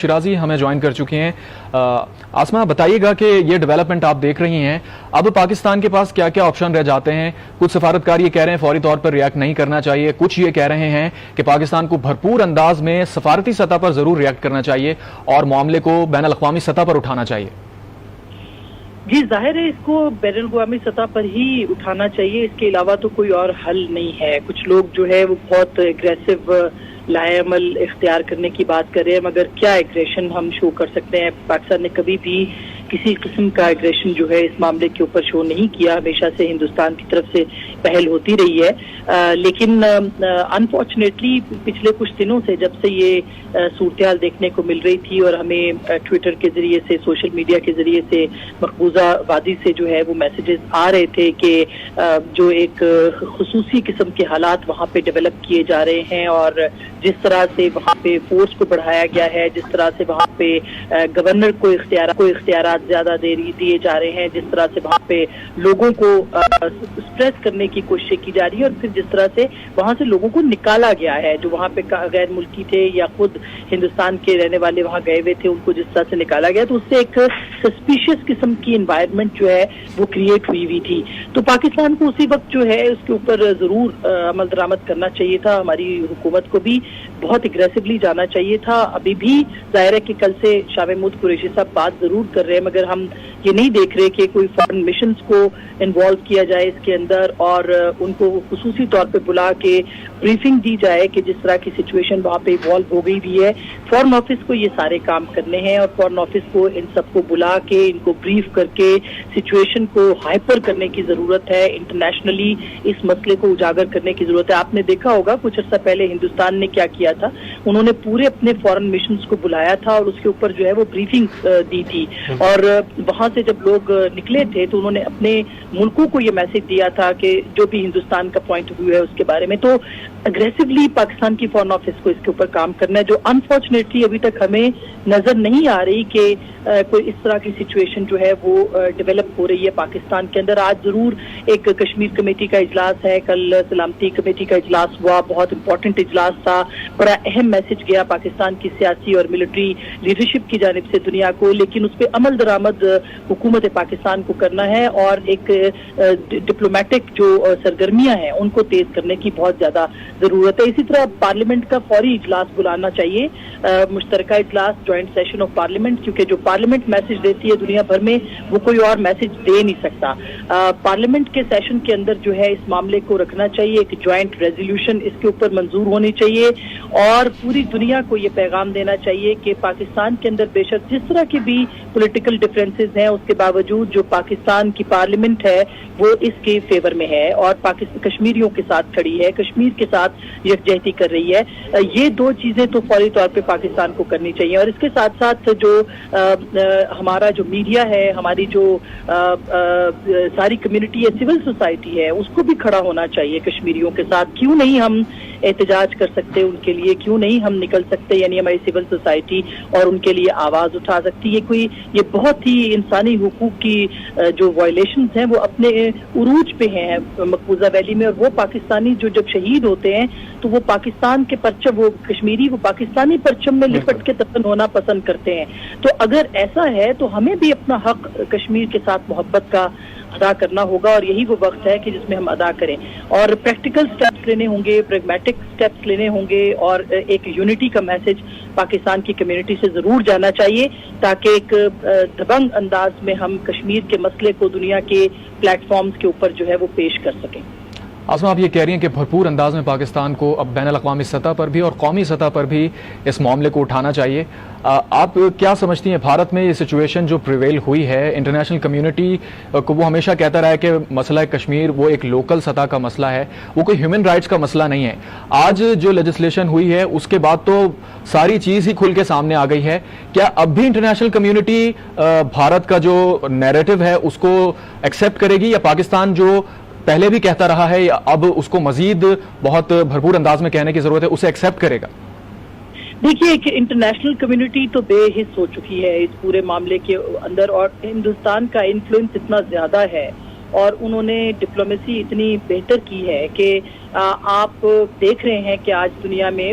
شیرازی ہمیں جوائن کر چکی ہیں۔ آسما بتائیے گا کہ یہ ڈیولپمنٹ آپ دیکھ رہی ہیں، اب پاکستان کے پاس کیا کیا آپشن رہ جاتے ہیں؟ کچھ سفارتکار یہ کہہ رہے ہیں فوری طور پر ریئیکٹ نہیں کرنا چاہیے، کچھ یہ کہہ رہے ہیں کہ پاکستان کو بھرپور انداز میں سفارتی سطح پر ضرور ریئیکٹ کرنا چاہیے اور معاملے کو بین الاقوامی سطح پر اٹھانا چاہیے۔ جی ظاہر ہے اس کو بین الاقوامی سطح پر ہی اٹھانا چاہیے، اس کے علاوہ تو کوئی اور حل نہیں ہے۔ کچھ لوگ جو ہے وہ بہت اگریسو لائے عمل اختیار کرنے کی بات کر رہے ہیں، مگر کیا ایگریشن ہم شو کر سکتے ہیں؟ پاکستان نے کبھی بھی کسی قسم کا ایگریشن جو ہے اس معاملے کے اوپر شو نہیں کیا، ہمیشہ سے ہندوستان کی طرف سے پہل ہوتی رہی ہے، لیکن انفارچونیٹلی پچھلے کچھ دنوں سے جب سے یہ صورتحال دیکھنے کو مل رہی تھی اور ہمیں ٹویٹر کے ذریعے سے، سوشل میڈیا کے ذریعے سے مقبوضہ وادی سے جو ہے وہ میسیجز آ رہے تھے کہ جو ایک خصوصی قسم کے حالات وہاں پہ ڈیولپ کیے جا رہے ہیں، اور جس طرح سے وہاں پہ فورس کو بڑھایا گیا ہے، جس طرح سے وہاں پہ گورنر کو اختیارات زیادہ دیے جا رہے ہیں، جس طرح سے وہاں پہ لوگوں کو سپریس کرنے کی کوشش کی جا رہی ہے، اور پھر جس طرح سے وہاں سے لوگوں کو نکالا گیا ہے جو وہاں پہ غیر ملکی تھے یا خود ہندوستان کے رہنے والے وہاں گئے ہوئے تھے، ان کو جس طرح سے نکالا گیا تو اس سے ایک سسپیشیس قسم کی انوائرمنٹ جو ہے وہ کریٹ ہوئی تھی۔ تو پاکستان کو اسی وقت جو ہے اس کے اوپر ضرور عمل درآمد کرنا چاہیے تھا، ہماری حکومت کو بھی بہت اگریسولی جانا چاہیے تھا۔ ابھی بھی ظاہر ہے کہ کل سے شاہ محمود قریشی صاحب بات ضرور کر رہے ہیں، مگر ہم یہ نہیں دیکھ رہے کہ کوئی فارن مشنز کو انوالو کیا جائے اس کے اندر، اور ان کو خصوصی طور پہ بلا کے بریفنگ دی جائے کہ جس طرح کی سچویشن وہاں پہ ایوالو ہو گئی بھی ہے۔ فارن آفس کو یہ سارے کام کرنے ہیں، اور فارن آفس کو ان سب کو بلا کے ان کو بریف کر کے سچویشن کو ہائپر کرنے کی ضرورت ہے، انٹرنیشنلی اس مسئلے کو اجاگر کرنے کی ضرورت ہے۔ آپ نے دیکھا ہوگا کچھ عرصہ پہلے ہندوستان نے کیا کیا تھا، انہوں نے پورے اپنے فارن مشنز کو بلایا تھا اور اس کے اوپر جو ہے وہ بریفنگ دی تھی، اور وہاں سے جب لوگ نکلے تھے تو انہوں نے اپنے ملکوں کو یہ میسج دیا تھا کہ جو بھی ہندوستان کا پوائنٹ آف ویو ہے اس کے بارے میں۔ تو اگریسولی پاکستان کی فارن آفس کو اس کے اوپر کام کرنا ہے، جو انفارچونیٹلی ابھی تک ہمیں نظر نہیں آ رہی کہ کوئی اس طرح کی سچویشن جو ہے وہ ڈیولپ ہو رہی ہے پاکستان کے اندر۔ آج ضرور ایک کشمیر کمیٹی کا اجلاس ہے، کل سلامتی کمیٹی کا اجلاس ہوا، بہت امپورٹنٹ اجلاس تھا، بڑا اہم میسج گیا پاکستان کی سیاسی اور ملٹری لیڈرشپ کی جانب سے دنیا کو، لیکن اس پہ عمل درآمد حکومت پاکستان کو کرنا ہے، اور ایک ڈپلومیٹک جو سرگرمیاں ہیں ان کو تیز کرنے کی بہت زیادہ ضرورت ہے۔ اسی طرح پارلیمنٹ کا فوری اجلاس بلانا چاہیے، مشترکہ اجلاس، جوائنٹ سیشن آف پارلیمنٹ، کیونکہ جو پارلیمنٹ میسج دیتی ہے دنیا بھر میں وہ کوئی اور میسج دے نہیں سکتا۔ پارلیمنٹ کے سیشن کے اندر جو ہے اس معاملے کو رکھنا چاہیے، ایک جوائنٹ ریزولوشن اس کے اوپر منظور ہونی چاہیے، اور پوری دنیا کو یہ پیغام دینا چاہیے کہ پاکستان کے اندر بے شک جس طرح کی بھی پولیٹیکل ڈفرینسز ہیں اس کے باوجود جو پاکستان کی پارلیمنٹ ہے وہ اس کے فیور میں ہے، اور کشمیریوں کے ساتھ کھڑی ہے، کشمیر کے ساتھ یکجہتی کر رہی ہے۔ یہ دو چیزیں تو فوری طور پہ پاکستان کو کرنی چاہیے، اور اس کے ساتھ ساتھ جو ہمارا جو میڈیا ہے، ہماری جو ساری کمیونٹی ہے، سول سوسائٹی ہے، اس کو بھی کھڑا ہونا چاہیے کشمیریوں کے ساتھ۔ کیوں نہیں ہم احتجاج کر سکتے ان کے لیے، کیوں نہیں ہم نکل سکتے، یعنی ہماری سول سوسائٹی اور ان کے لیے آواز اٹھا سکتی ہے۔ یہ بہت ہی انسانی حقوق کی جو وائلیشنز ہیں وہ اپنے عروج پہ ہیں مقبوضہ ویلی میں، اور وہ پاکستانی جو جب شہید ہوتے ہیں تو وہ پاکستان کے پرچم، وہ کشمیری وہ پاکستانی پرچم میں لپٹ کے دفن ہونا پسند کرتے ہیں۔ تو اگر ایسا ہے تو ہمیں بھی اپنا حق کشمیر کے ساتھ محبت کا ادا کرنا ہوگا، اور یہی وہ وقت ہے کہ جس میں ہم ادا کریں، اور پریکٹیکل سٹیپس لینے ہوں گے، پریگمیٹک سٹیپس لینے ہوں گے، اور ایک یونٹی کا میسج پاکستان کی کمیونٹی سے ضرور جانا چاہیے، تاکہ ایک دبنگ انداز میں ہم کشمیر کے مسئلے کو دنیا کے پلیٹ فارمز کے اوپر جو ہے وہ پیش کر سکیں۔ آسما، آپ یہ کہہ رہی ہیں کہ بھرپور انداز میں پاکستان کو اب بین الاقوامی سطح پر بھی اور قومی سطح پر بھی اس معاملے کو اٹھانا چاہیے۔ آپ کیا سمجھتی ہیں بھارت میں یہ سچویشن جو پریویل ہوئی ہے، انٹرنیشنل کمیونٹی کو وہ ہمیشہ کہتا رہا ہے کہ مسئلہ کشمیر وہ ایک لوکل سطح کا مسئلہ ہے، وہ کوئی ہیومن رائٹس کا مسئلہ نہیں ہے۔ آج جو لیجسلیشن ہوئی ہے اس کے بعد تو ساری چیز ہی کھل کے سامنے آ گئی ہے، کیا اب بھی انٹرنیشنل کمیونٹی بھارت کا جو نیریٹو ہے اس کو ایکسیپٹ کرے گی، یا پاکستان جو پہلے بھی کہتا رہا ہے اب اس کو مزید بہت بھرپور انداز میں کہنے کی ضرورت ہے، اسے ایکسیپٹ کرے گا؟ دیکھیے کہ انٹرنیشنل کمیونٹی تو بے حس ہو چکی ہے اس پورے معاملے کے اندر، اور ہندوستان کا انفلوئنس اتنا زیادہ ہے اور انہوں نے ڈپلومیسی اتنی بہتر کی ہے کہ آپ دیکھ رہے ہیں کہ آج دنیا میں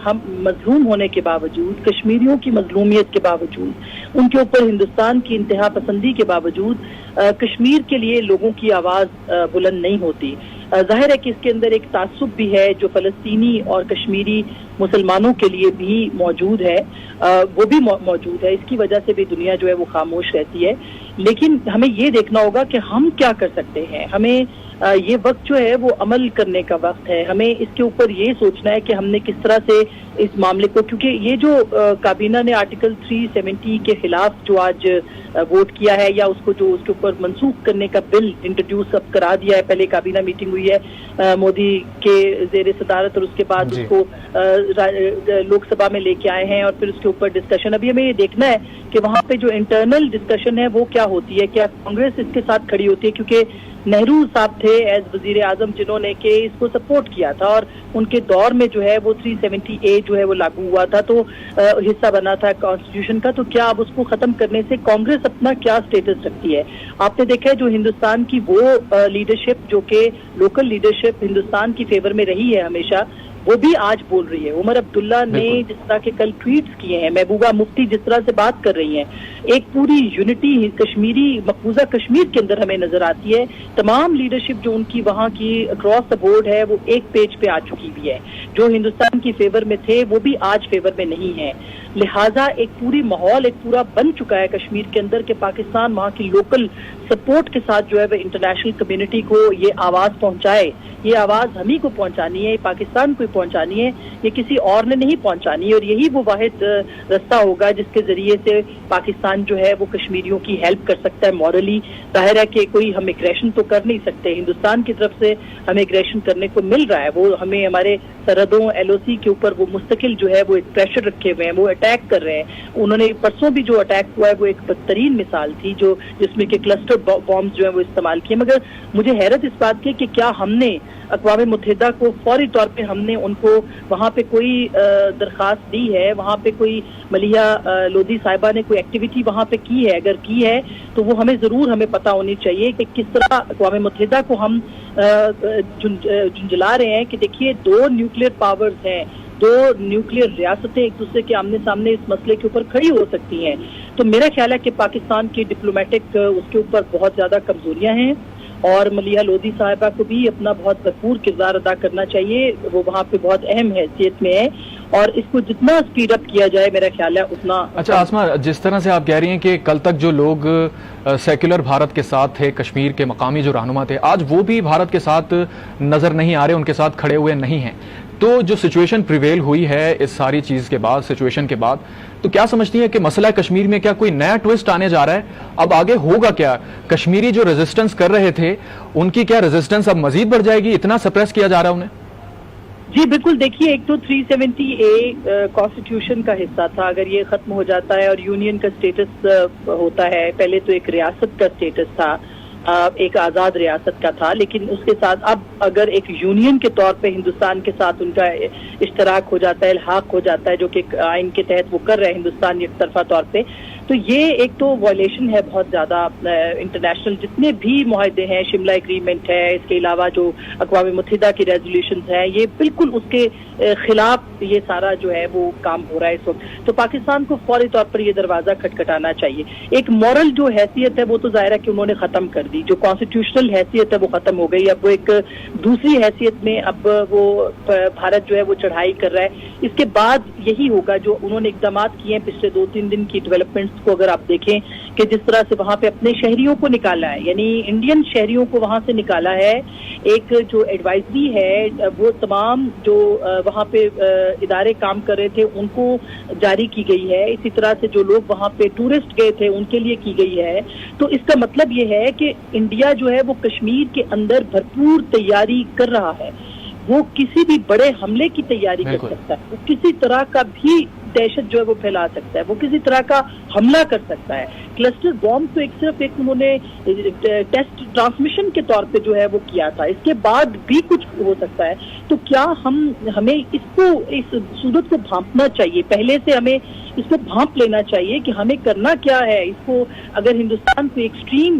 ہم مظلوم ہونے کے باوجود، کشمیریوں کی مظلومیت کے باوجود، ان کے اوپر ہندوستان کی انتہا پسندی کے باوجود کشمیر کے لیے لوگوں کی آواز بلند نہیں ہوتی۔ ظاہر ہے کہ اس کے اندر ایک تعصب بھی ہے جو فلسطینی اور کشمیری مسلمانوں کے لیے بھی موجود ہے، وہ بھی موجود ہے، اس کی وجہ سے بھی دنیا جو ہے وہ خاموش رہتی ہے۔ لیکن ہمیں یہ دیکھنا ہوگا کہ ہم کیا کر سکتے ہیں۔ ہمیں یہ وقت جو ہے وہ عمل کرنے کا وقت ہے، ہمیں اس کے اوپر یہ سوچنا ہے کہ ہم نے کس طرح سے اس معاملے کو، کیونکہ یہ جو کابینہ نے آرٹیکل 370 کے خلاف جو آج ووٹ کیا ہے یا اس کو جو اس کے اوپر منسوخ کرنے کا بل انٹروڈیوس اب کرا دیا ہے، پہلے کابینہ میٹنگ ہوئی ہے مودی کے زیر صدارت اور اس کے بعد اس کو لوک سبھا میں لے کے آئے ہیں اور پھر اس کے اوپر ڈسکشن۔ ابھی ہمیں یہ دیکھنا ہے کہ وہاں پہ جو انٹرنل ڈسکشن ہے وہ کیا ہوتی ہے، کیا کانگریس اس کے ساتھ کھڑی ہوتی ہے، کیونکہ نہرو صاحب تھے ایز وزیر اعظم جنہوں نے کہ اس کو سپورٹ کیا تھا اور ان کے دور میں جو ہے وہ 370A جو ہے وہ لاگو ہوا تھا، تو حصہ بنا تھا کانسٹیٹیوشن کا۔ تو کیا اب اس کو ختم کرنے سے کانگریس اپنا کیا سٹیٹس رکھتی ہے؟ آپ نے دیکھا ہے جو ہندوستان کی وہ لیڈرشپ جو کہ لوکل لیڈرشپ ہندوستان کی فیور میں رہی ہے ہمیشہ، وہ بھی آج بول رہی ہے۔ عمر عبداللہ نے جس طرح کے کل ٹویٹس کیے ہیں، محبوبہ مفتی جس طرح سے بات کر رہی ہیں، ایک پوری یونٹی کشمیری مقبوضہ کشمیر کے اندر ہمیں نظر آتی ہے۔ تمام لیڈرشپ جو ان کی وہاں کی اکراس دا بورڈ ہے وہ ایک پیج پہ آ چکی بھی ہے، جو ہندوستان کی فیور میں تھے وہ بھی آج فیور میں نہیں ہے۔ لہٰذا ایک پوری ماحول ایک پورا بن چکا ہے کشمیر کے اندر کہ پاکستان وہاں کی لوکل سپورٹ کے ساتھ جو ہے وہ انٹرنیشنل کمیونٹی کو یہ آواز پہنچائے۔ یہ آواز ہم ہی کو پہنچانی ہے، پاکستان کو پہنچانی ہے، یہ کسی اور نے نہیں پہنچانی ہے، اور یہی وہ واحد رستہ ہوگا جس کے ذریعے سے پاکستان جو ہے وہ کشمیریوں کی ہیلپ کر سکتا ہے مورلی۔ ظاہر ہے کہ کوئی ہم اگریشن تو کر نہیں سکتے، ہندوستان کی طرف سے ہمیں اگریشن کرنے کو مل رہا ہے، وہ ہمیں ہمارے سرحدوں LOC کے اوپر وہ مستقل جو ہے وہ ایک پریشر رکھے ہوئے ہیں، وہ اٹیک کر رہے ہیں۔ انہوں نے پرسوں بھی جو اٹیک ہوا ہے وہ ایک بدترین مثال تھی جس میں کہ کلسٹر بامز جو ہیں وہ استعمال کیے۔ مگر مجھے حیرت اس بات کی کہ کیا ہم نے اقوام متحدہ کو فوری طور پہ ہم نے ان کو وہاں پہ کوئی درخواست دی ہے، وہاں پہ کوئی ملیحہ لودھی صاحبہ نے کوئی ایکٹیویٹی وہاں پہ کی ہے؟ اگر کی ہے تو وہ ہمیں پتہ ہونی چاہیے کہ کس طرح اقوام متحدہ کو ہم جھنجھلا رہے ہیں کہ دیکھیے 2 نیوکلیئر پاورز ہیں، 2 نیوکلیئر ریاستیں ایک دوسرے کے آمنے سامنے اس مسئلے کے اوپر کھڑی ہو سکتی ہیں۔ تو میرا خیال ہے کہ پاکستان کی ڈپلومیٹک اس کے اوپر بہت زیادہ کمزوریاں ہیں، اور ملیحہ لودھی صاحبہ کو بھی اپنا بہت بھرپور کردار ادا کرنا چاہیے، وہ وہاں پہ بہت اہم حیثیت میں ہے، اور اس کو جتنا اسپیڈ اپ کیا جائے میرا خیال ہے اتنا اچھا۔ آسما، جس طرح سے آپ کہہ رہی ہیں کہ کل تک جو لوگ سیکولر بھارت کے ساتھ تھے، کشمیر کے مقامی جو رہنما تھے، آج وہ بھی بھارت کے ساتھ نظر نہیں آ رہے، ان کے ساتھ کھڑے ہوئے نہیں ہیں، تو جو سچویشن پریویل ہوئی ہے اس ساری چیز کے بعد، سچویشن کے بعد، تو کیا سمجھتی ہیں کہ مسئلہ کشمیر میں کیا کوئی نیا ٹوسٹ آنے جا رہا ہے؟ اب آگے ہوگا کیا؟ کشمیری جو ریزسٹنس کر رہے تھے ان کی کیا ریزسٹنس اب مزید بڑھ جائے گی؟ اتنا سپریس کیا جا رہا ہے انہیں؟ جی بالکل، دیکھیے ایک تو 370A کانسٹیٹیوشن کا حصہ تھا، اگر یہ ختم ہو جاتا ہے اور یونین کا سٹیٹس ہوتا ہے، پہلے تو ایک ریاست کا سٹیٹس تھا، ایک آزاد ریاست کا تھا، لیکن اس کے ساتھ اب اگر ایک یونین کے طور پہ ہندوستان کے ساتھ ان کا اشتراک ہو جاتا ہے، الحاق ہو جاتا ہے، جو کہ آئین کے تحت وہ کر رہے ہیں ہندوستان یک طرفہ طور پہ، تو یہ ایک تو وائلیشن ہے بہت زیادہ انٹرنیشنل جتنے بھی معاہدے ہیں، شملہ ایگریمنٹ ہے، اس کے علاوہ جو اقوام متحدہ کی ریزولوشنز ہیں، یہ بالکل اس کے خلاف یہ سارا جو ہے وہ کام ہو رہا ہے اس وقت۔ تو پاکستان کو فوری طور پر یہ دروازہ کھٹکھٹانا چاہیے۔ ایک مورل جو حیثیت ہے وہ تو ظاہر ہے کہ انہوں نے ختم کر دی، جو کانسٹیٹیوشنل حیثیت ہے وہ ختم ہو گئی، اب وہ ایک دوسری حیثیت میں اب وہ بھارت جو ہے وہ چڑھائی کر رہا ہے۔ اس کے بعد یہی ہوگا جو انہوں نے اقدامات کیے ہیں پچھلے 2-3 دن کی ڈیولپمنٹس کو اگر آپ دیکھیں کہ جس طرح سے وہاں پہ اپنے شہریوں کو نکالا ہے، یعنی انڈین شہریوں کو وہاں سے نکالا ہے، ایک جو ایڈوائزری ہے وہ تمام جو وہاں پہ ادارے کام کر رہے تھے ان کو جاری کی گئی ہے، اسی طرح سے جو لوگ وہاں پہ ٹورسٹ گئے تھے ان کے لیے کی گئی ہے۔ تو اس کا مطلب یہ ہے کہ انڈیا جو ہے وہ کشمیر کے اندر بھرپور تیاری کر رہا ہے، وہ کسی بھی بڑے حملے کی تیاری کر سکتا ہے، وہ کسی طرح کا بھی دہشت جو ہے وہ پھیلا سکتا ہے، وہ کسی طرح کا حملہ کر سکتا ہے۔ کلسٹر بامب تو صرف انہوں نے ٹیسٹ ٹرانسمیشن کے طور پہ جو ہے وہ کیا تھا، اس کے بعد بھی کچھ ہو سکتا ہے۔ تو کیا ہمیں اس صورت کو بھانپنا چاہیے، پہلے سے ہمیں اس کو بھانپ لینا چاہیے کہ ہمیں کرنا کیا ہے۔ اس کو اگر ہندوستان کو ایکسٹریم